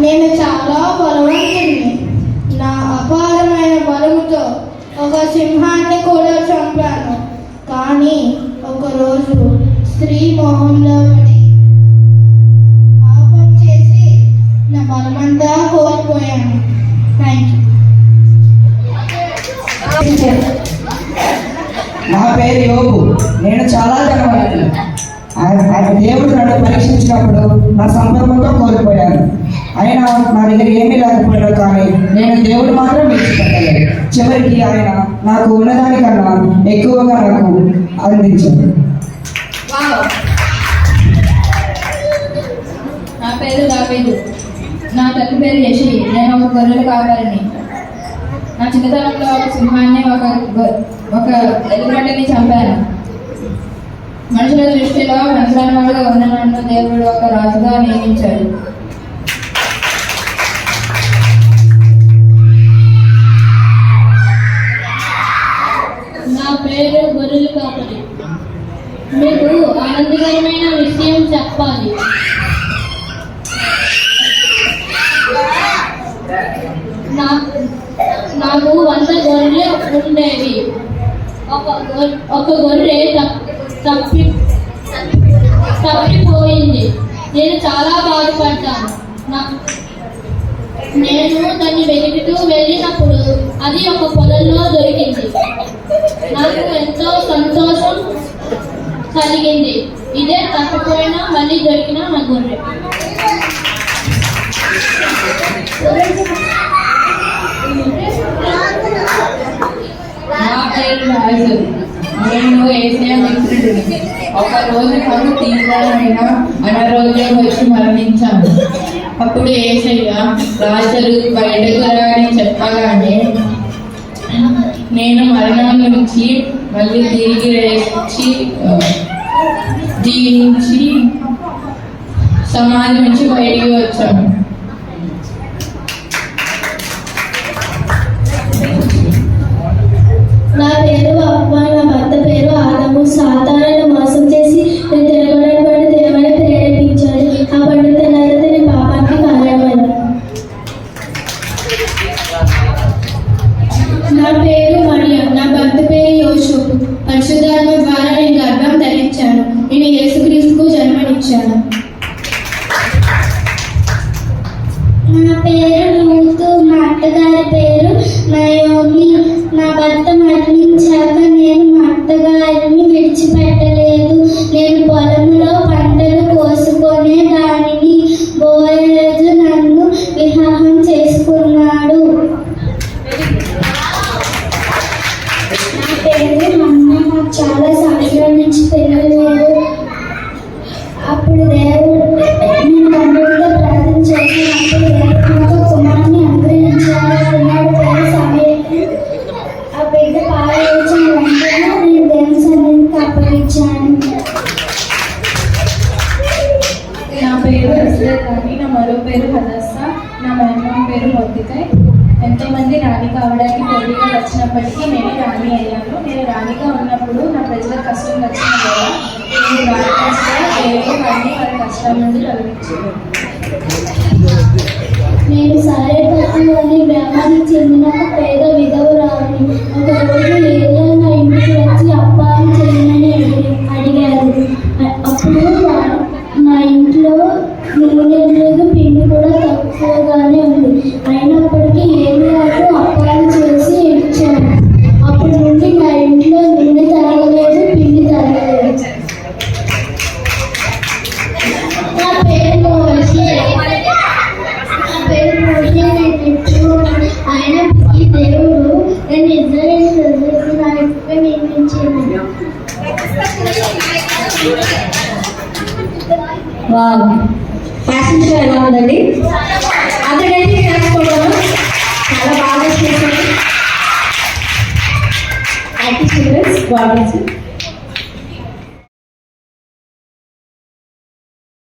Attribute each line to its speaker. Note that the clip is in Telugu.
Speaker 1: నేను చాలా బలవంతుడిని. నా అపారమైన బలముతో ఒక సింహాన్ని కూడా చంపాను. కానీ ఒకరోజు స్త్రీ మోహంలో పడి పాపం చేసి నా బలమంతా కోల్పోయాను. Thank you.
Speaker 2: నా పేరు యోగు. నేను చాలా ధనవంతుడు. దేవుడు నన్ను పరీక్షించినప్పుడు నా సంపర్కంతో కోల్పోయాను. అయినా నా దగ్గర ఏమీ లేకపోయినా కానీ నేను దేవుడు మాత్రం మెచ్చుకోలేదు. చివరికి ఆయన నాకు ఉన్నదానికన్నా ఎక్కువగా నాకు అందించాడు.
Speaker 3: నా పేరు దావీదు. నా తల్లి పేరు యషి. నేను ఒక గొర్రెల కాపరిని. నా చిన్నతనంలో ఒక సింహాన్ని ఒక ఎలుగుబంటిని చంపాను. మనుషుల దృష్టిలో పనికిరానివాడుగా ఉన్న నన్ను దేవుడు ఒక రాజుగా నియమించాడు.
Speaker 4: నా పేరు గొర్రెల కాపరి. మీకు ఆనందకరమైన విషయం చెప్పాలి. నాకు 100 గొర్రెలు ఉండేవి. ఒక గొర్రె తప్పిపోయింది. నేను చాలా బాధపడ్డాను. నేను దాన్ని వెతుకుతూ వెళ్ళినప్పుడు అది ఒక పొలంలో దొరికింది. నాకు ఎంతో సంతోషం కలిగింది. ఇదే తప్పిపోయినా మళ్ళీ దొరికిన నా గొర్రె.
Speaker 3: నా పేరు రాజు. నేను ఏసియా మిత్రుడిని. ఒక రోజు నాకు తీవ్రమైన అనారోగ్యం వచ్చి మరణించాను. అప్పుడు ఏసయ్య రాజులు బయటకు రాని చెప్పగానే నేను మరణం నుంచి మళ్ళీ తిరిగి లేచి జీవించి సమాధి నుంచి బయటికి వచ్చాను.
Speaker 4: నా పేరు అప్ప. నా భర్త పేరు ఆదము. సాతాను మోసం చేసి నేను తిరగడానికి దేవుని ప్రేరేపించాడు. ఆ పండుగ తర్వాత నేను పాపానికి కారణమైనా. నా పేరు మరియా. నా భర్త పేరు యోసేపు. పరిశుద్ధాత్మ ద్వారా నేను గర్భం ధరించాను. నేను యేసుక్రీస్తుకు జన్మనిచ్చాను.
Speaker 1: నా పేరు రూతు. మా అత్తగారి పేరు నయోమి. నా భర్త మరణించాక నేను మా అత్తగారిని విడిచిపెట్టలేదు. నేను పొలంలో పంటలు కోసుకునే దానిని. బోయజు నన్ను వివాహం చేసుకున్నాడు. నా పేరు అమ్మ. నాకు చాలా సంవత్సరాల నుంచి పెళ్ళలేదు. అప్పుడు దేవుడు నేను తండ్రితో ప్రార్థన చేసినప్పుడు దేవుడు కుమారుని అనుగ్రహించాలన్నాడు. పేరు సమయం. ఆ బిడ్డ పాలించిన వెంటనే నేను దేవుని సన్నిధికి అప్పగించాను.
Speaker 3: నా పేరు కానీ నా మరో పేరు హదస్స. నా మేనమామ పేరు మొద్దికాయ్. ఎంతోమంది రాణి కావడానికి పోటీగా వచ్చినప్పటికీ నేను రాణి అయ్యాను. నేను రాణిగా ఉన్నప్పుడు నా ప్రజలకు కష్టం వచ్చిన కదా నేను రాణిస్తే దేవుడు వారిని వారి కష్టం నుండి తొలగించాడు.
Speaker 4: నేను సారేపట్నంలోని గ్రామానికి చెందిన ఒక పేద విధవురాలిని. ఒకరోజు ఏదో నా ఇంటికి వచ్చి అప్పాలు చేయమని అడిగారు. అప్పుడు మా ఇంట్లో నూనె లేదు, పిండి కూడా తక్కువగానే ఉంది. అయినప్పటికీ ఏమి కాదు అప్పాలు చేసి ఇచ్చాను. అప్పటి నుండి నా ఇంట్లో నూనె తరగలేదు, పిండి తరగలేదు. నా పేరు మోషే. ఆయన ఈ దేవుడు నేను ఇజ్రాయేల్ నాయకుడిగా నియమించాను.
Speaker 5: ఫ్యాషన్ షో ఎలా ఉందండి? అందరికీ నేర్చుకోవడం చాలా బాగా చేశారు. Thank you students.